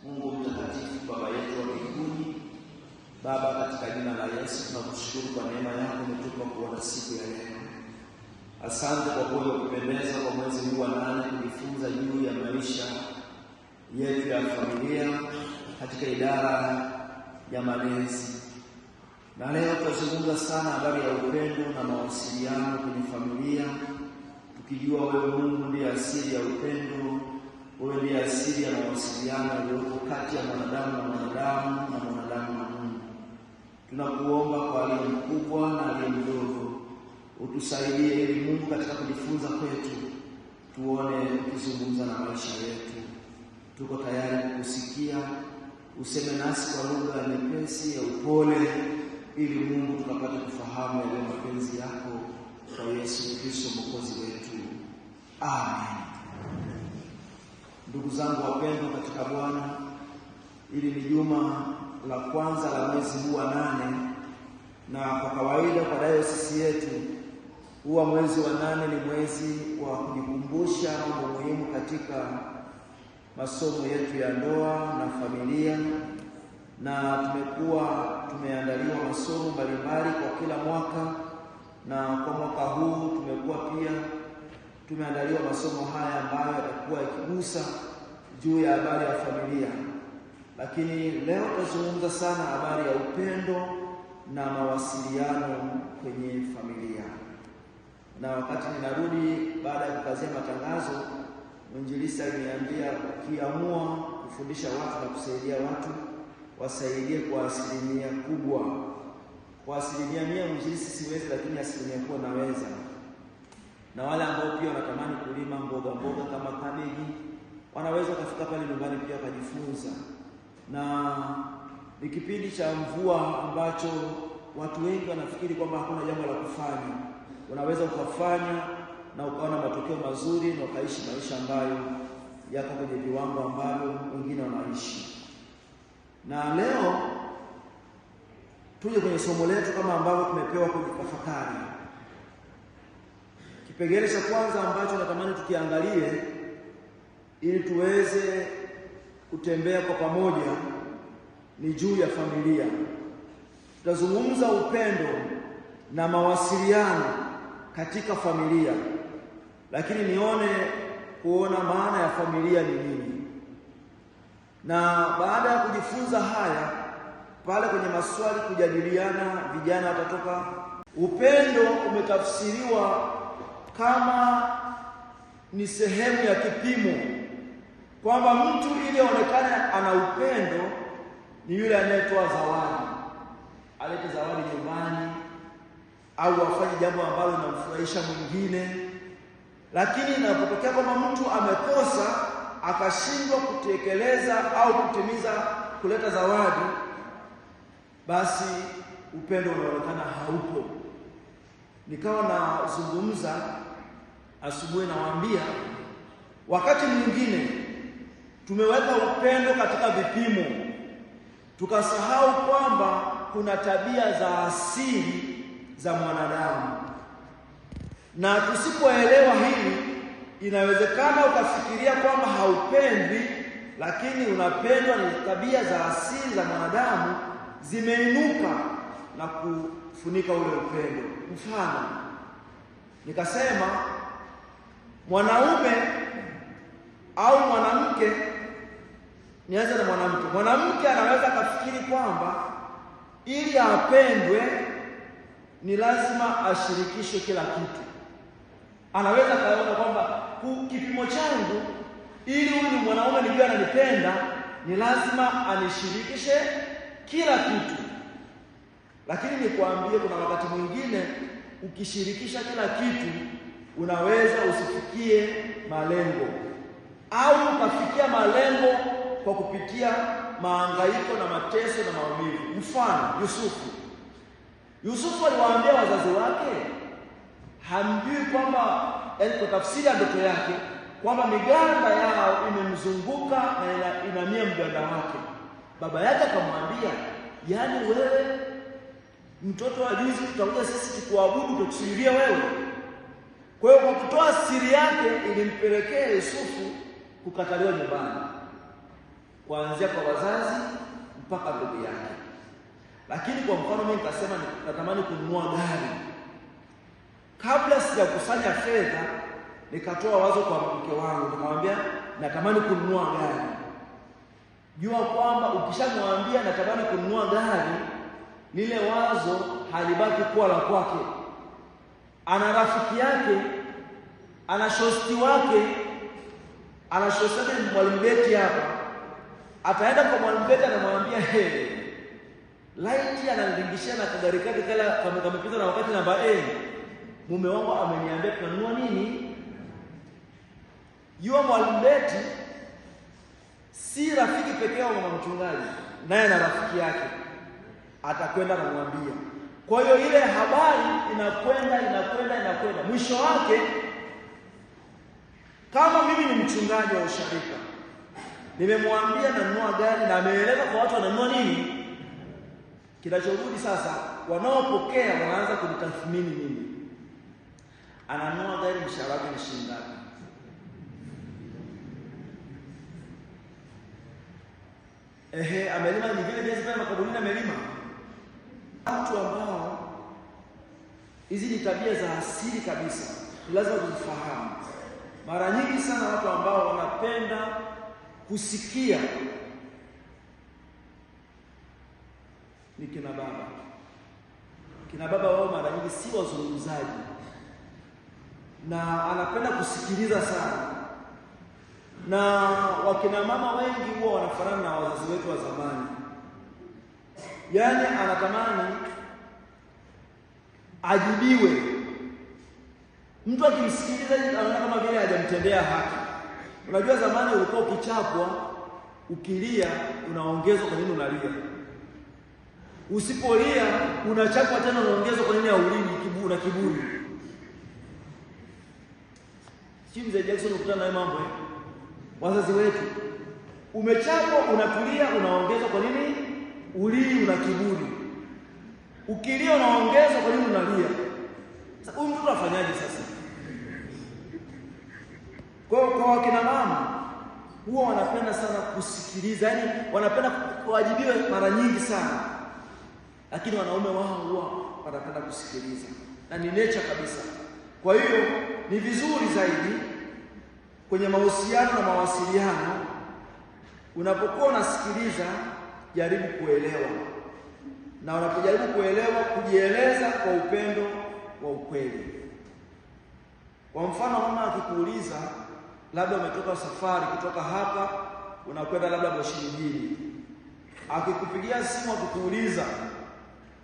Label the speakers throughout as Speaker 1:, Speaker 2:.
Speaker 1: Mungu mtakatifu, Baba yetu wa mbinguni, Baba, katika jina la Yesu tunakushukuru kwa neema yako umetupa kuona siku ya leo. Asante kwa kuwa kupendeza kwa mwezi huu wa 8 kujifunza juu ya maisha yetu ya familia katika idara ya malezi. Na leo tutazungumza sana habari ya upendo na mawasiliano kwenye familia, tukijua wewe Mungu ndiye asili ya upendo, wewe ndiye asili ya mawasiliano yaliyopo kati ya mwanadamu na mwanadamu na mwanadamu na Mungu. Tunakuomba kwa aliye mkubwa na aliye mdogo, utusaidie ili Mungu katika kujifunza kwetu tuone ukizungumza na maisha yetu. Tuko tayari kukusikia, useme nasi kwa lugha nyepesi ya upole, ili Mungu tukapate kufahamu yale mapenzi yako kwa Yesu Kristo Mwokozi wetu. Amen. Ndugu zangu wapendwa katika Bwana, ili ni juma la kwanza la mwezi huu wa 8, na kwa kawaida kwa dayosisi yetu huwa mwezi wa 8 ni mwezi wa kujikumbusha mambo muhimu katika masomo yetu ya ndoa na familia, na tumeandaliwa masomo mbalimbali kwa kila mwaka, na kwa mwaka huu tumekuwa pia tumeandaliwa masomo haya ambayo yatakuwa yakigusa juu ya habari ya familia. Lakini leo tutazungumza sana habari ya upendo na mawasiliano kwenye familia. Na wakati ninarudi baada ya kukazia matangazo, mwinjilisti aliniambia ukiamua kufundisha watu na kusaidia watu, wasaidie kwa asilimia kubwa. Kwa asilimia 100 mwinjilisti siwezi, lakini asilimia kubwa naweza. Na wale ambao pia wanatamani kulima mboga kama kabeji, wanaweza kufika pale nyumbani pia wakajifunza. Na ni kipindi cha mvua ambacho watu wengi wanafikiri kwamba hakuna jambo la kufanya. Unaweza ukafanya na ukaona matokeo mazuri na ukaishi maisha ambayo yako kwenye viwango ambavyo wengine wanaishi. Na leo tuje kwenye somo letu kama ambavyo tumepewa kujitafakari. Kipengele cha kwanza ambacho natamani tukiangalie ili tuweze kutembea kwa pamoja ni juu ya familia. Tutazungumza upendo na mawasiliano katika familia, lakini kuona maana ya familia ni nini. Na baada ya kujifunza haya, pale kwenye maswali kujadiliana, vijana watatoka. Upendo umetafsiriwa kama ni sehemu ya kipimo, kwamba mtu ili aonekane ana upendo ni yule anayetoa zawadi, alete zawadi nyumbani au afanye jambo ambalo linamfurahisha mwingine. Lakini inapotokea kwamba mtu amekosa akashindwa kutekeleza au kutimiza kuleta zawadi, basi upendo unaonekana haupo. Nikawa nazungumza asubuhi, nawaambia wakati mwingine tumeweka upendo katika vipimo, tukasahau kwamba kuna tabia za asili za mwanadamu. Na tusipoelewa hili, inawezekana ukafikiria kwamba haupendi, lakini unapendwa. Ni tabia za asili za mwanadamu zimeinuka na kufunika ule upendo. Mfano, nikasema mwanaume au mwanamke, nianze na mwanamke. Mwanamke anaweza kufikiri kwamba ili apendwe ni lazima ashirikishwe kila kitu. Anaweza kaona kwamba kipimo changu ili huyu mwanaume nijue ananipenda ni lazima anishirikishe kila kitu. Lakini nikwambie, kuna wakati mwingine ukishirikisha kila kitu unaweza usifikie malengo, au ukafikia malengo kwa kupitia mahangaiko na mateso na maumivu. Mfano, Yusufu aliwaambia wazazi wake, hamjui kwamba, kwa tafsiri ya ndoto yake, kwamba miganda yao imemzunguka na inamia mganda wake. Baba yake akamwambia, yaani wewe mtoto wa juzi tutakuja sisi tukuabudu tukusujudia wewe? Kwa hiyo kwa kutoa siri yake ilimpelekea Yusufu kukataliwa nyumbani. kuanzia kwa wazazi mpaka ndugu yake. Lakini kwa mfano mimi nikasema natamani kununua gari, kabla sijakusanya fedha nikatoa wazo kwa mke wangu, nikamwambia natamani kununua gari. Jua kwamba ukishamwambia natamani kununua gari, lile wazo halibaki kuwa la kwake. Ana rafiki yake, ana shosti wake, ana shosti wake Mwalimu Beti hapa. Ataenda kwa Mwalimu Beti anamwambia laiti analingishia na kagari kake kala kamepita na wakati namba mume wangu ameniambia tunanunua nini. Yule Mwalimu Beti si rafiki pekee wa mama mchungaji, naye na rafiki yake atakwenda na kumwambia. Kwa hiyo ile habari inakwenda, mwisho wake kama mimi ni mchungaji wa usharika, nimemwambia nanunua gari na ameeleza kwa watu wananunua nini, kinachorudi sasa wanaopokea wanaanza kunitathmini mimi. Ananunua gari, mshahara wake ni shilingi ngapi? Amelima ni vile viazi pale makaburini amelima. Watu ambao hizi ni tabia za asili kabisa, lazima tuzifahamu. Mara nyingi sana watu ambao wanapenda kusikia ni kina baba. Kina baba wao mara nyingi si wazungumzaji, na anapenda kusikiliza sana. Na wakina mama wengi huwa wanafanana na wazazi wetu wa zamani. Yaani anatamani ajibiwe. Mtu akimsikiliza anaona kama vile hajamtendea haki. Unajua zamani ulikuwa ukichapwa, ukilia unaongezwa kwa nini unalia. Usipolia unachapwa tena unaongezwa kwa nini haulii, kiburi. Si mzee Jackson ukutana na mambo wazazi wetu. Umechapwa unatulia unaongezwa kwa nini ulii, una kiburi. Ukilia unaongezwa kwa nini unalia. Sasa huyu mtu afanyaje sasa? Kwa wakina mama huwa wanapenda sana kusikiliza, yaani wanapenda kuwajibiwa mara nyingi sana. Lakini wanaume wao huwa wanapenda kusikiliza, na ni nature kabisa. Kwa hiyo ni vizuri zaidi kwenye mahusiano na mawasiliano, unapokuwa unasikiliza, jaribu kuelewa. Na unapojaribu kuelewa, kujieleza kwa upendo wa ukweli. Kwa mfano, mama akikuuliza, labda umetoka safari kutoka hapa unakwenda labda Moshi mjini, akikupigia simu akikuuliza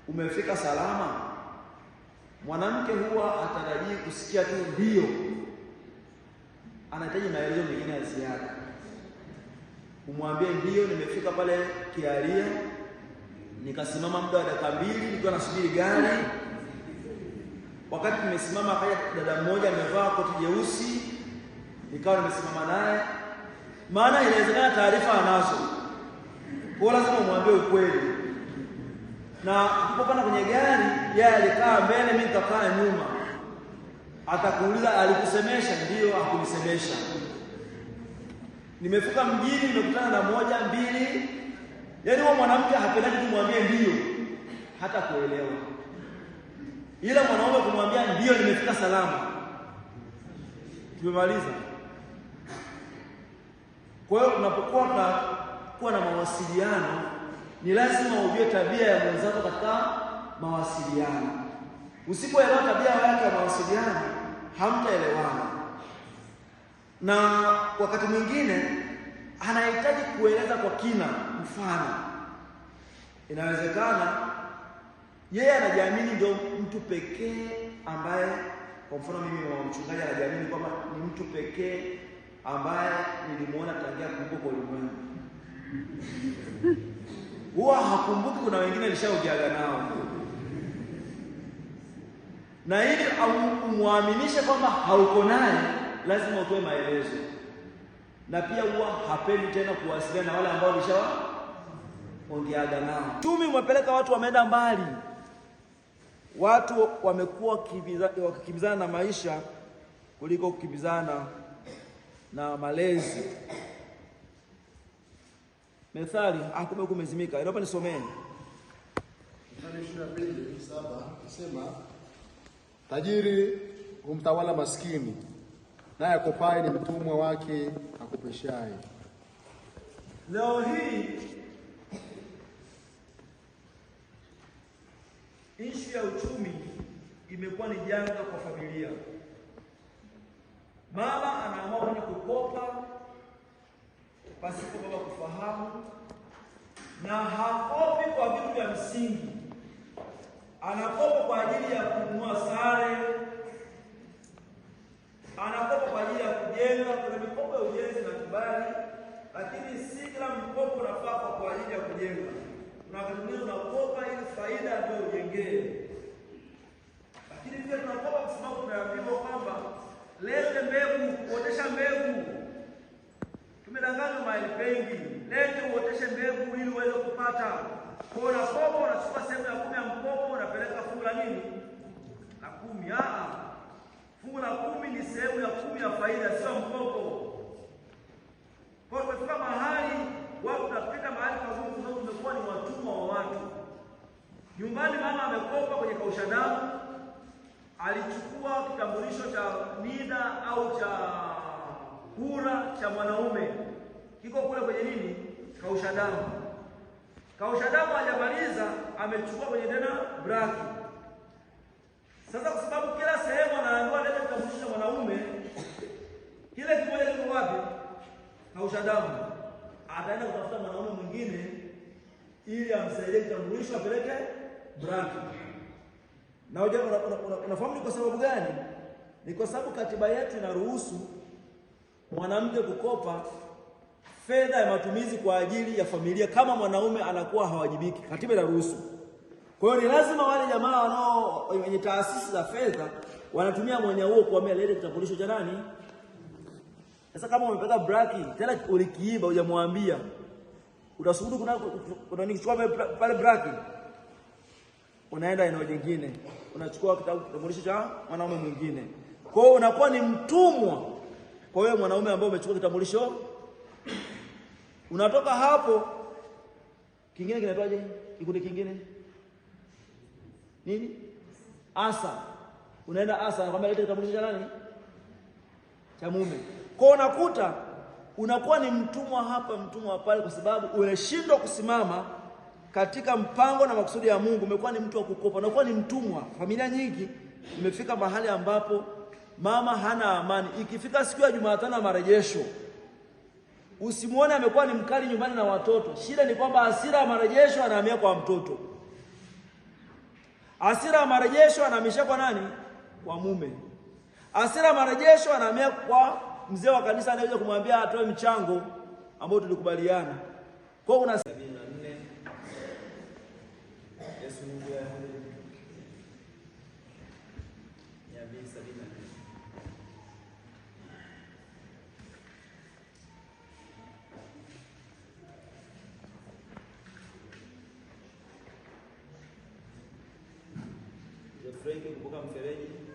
Speaker 1: umefika salama, mwanamke huwa hatarajii kusikia tu ndio, anahitaji maelezo mengine ya ziada. Umwambie ndio, nimefika pale Kiaria, nikasimama muda wa dakika 2 nilikuwa nasubiri gari. Wakati nimesimama akaja dada mmoja amevaa koti jeusi, nikawa nimesimama naye. Maana inawezekana taarifa anazo, kwa lazima umwambie ukweli. Na ukipanda kwenye gari, yeye alikaa mbele, mimi nitakaa nyuma. Atakuuliza alikusemesha? Ndio, hakunisemesha. Nimefika mjini, nimekutana na 1 2. Yaani huyo mwanamke hapendaji kumwambia ndio, hata kuelewa. Ila mwanaume kumwambia ndio, nimefika salama, tumemaliza. Kwa hiyo tunapokuwa na mawasiliano, ni lazima ujue tabia ya mwenzako katika mawasiliano. Usipoelewa tabia yake ya mawasiliano, hamtaelewana. Na wakati mwingine anahitaji kueleza kwa kina. Mfano, inawezekana yeye anajiamini ndio mtu pekee ambaye, kwa mfano mimi wa mchungaji, anajiamini kwamba ni mtu pekee ambaye nilimuona tangia kuumbwa kwa ulimwengu. Huwa hakumbuki kuna wengine alishaogeaga nao. Na ili umuaminishe kwamba hauko naye, lazima utoe maelezo. Na pia huwa hapendi tena kuwasiliana na wale ambao alishaogeaga nao. Tumi umepeleka watu wameenda mbali. Watu wamekuwa wakikimbizana na maisha kuliko kukimbizana na malezi. Methali, kumbe kumezimika. Naomba nisomeni.
Speaker 2: Mithali 22:7 nasema, tajiri humtawala maskini, naye akopaye ni mtumwa wake akopeshaye.
Speaker 1: Leo hii ishu ya uchumi imekuwa ni janga kwa familia. Mama anaamua kwenda kukopa pasipo baba kufahamu, na hakopi kwa vitu vya msingi, anakopa kwa ajili ya kununua sare, anakopa kwa ajili ya kujenga. Kuna mikopo ya ujenzi na kibali, lakini si kila mkopo unafaa kwa ajili ya kujenga. Kuna wakati mwingine unakopa ili faida ndio ujengee, lakini pia tunakopa kwa sababu tunaambiwa kwamba lete mbegu, kuotesha mbegu. Tumedanganywa mahali pengi, lete uoteshe mbegu ili uweze kupata. Kwa unakopa, unachukua sehemu ya 10 ya mkopo, unapeleka fungu la nini? La 10. Fungu la 10 ni sehemu ya 10 ya faida, sio mkopo. Kwa hiyo tumefika mahali watu tunapita mahali pagumu, kwa sababu tumekuwa ni watumwa wa watu. Nyumbani mama amekopa kwenye kausha damu, alichukua kitambulisho cha NIDA au cha kura cha mwanaume, kiko kule kwenye nini? Kausha damu. Kausha damu hajamaliza, amechukua kwenye tena braki. Sasa kwa sababu kila sehemu anaambiwa leta kitambulisho cha mwanaume, kile kimoja kiko wapi? Kausha damu. Ataenda kutafuta mwanaume mwingine ili amsaidie kitambulisho apeleke braki. Na unafahamu ni kwa sababu gani? Ni kwa sababu katiba yetu inaruhusu mwanamke kukopa fedha ya matumizi kwa ajili ya familia kama mwanaume anakuwa hawajibiki. Katiba inaruhusu. Kwa hiyo ni lazima wale jamaa wenye taasisi za fedha wanatumia mwenye huo kuambia lete kitambulisho cha nani? Sasa kama umepata braki tena ulikiiba hujamwambia, utasubutu kuna nikichukua pale braki, unaenda eneo jingine unachukua kitambulisho cha mwanaume mwingine. Kwa hiyo unakuwa ni mtumwa kwa hiyo mwanaume ambaye umechukua kitambulisho. Unatoka hapo, kingine kinaitwaje? Kikundi kingine nini? Asa. Unaenda asa, anakuambia leta kitambulisho cha nani? Cha mume. Kwa unakuta unakuwa ni mtumwa hapa, mtumwa pale, kwa sababu unashindwa kusimama katika mpango na makusudi ya Mungu. Umekuwa ni mtu wa kukopa, unakuwa ni mtumwa. Familia nyingi imefika mahali ambapo mama hana amani. Ikifika siku ya Jumatano ya marejesho, usimuone amekuwa ni mkali nyumbani na watoto. Shida ni kwamba hasira ya marejesho anahamia kwa mtoto. Hasira ya marejesho anahamia kwa nani? Kwa mume. Hasira ya marejesho anahamia kwa mzee wa kanisa anaweza kumwambia atoe mchango ambao tulikubaliana. Kwa hiyo kuna 74 Yesu Mungu ya Frank kutoka Mfereji.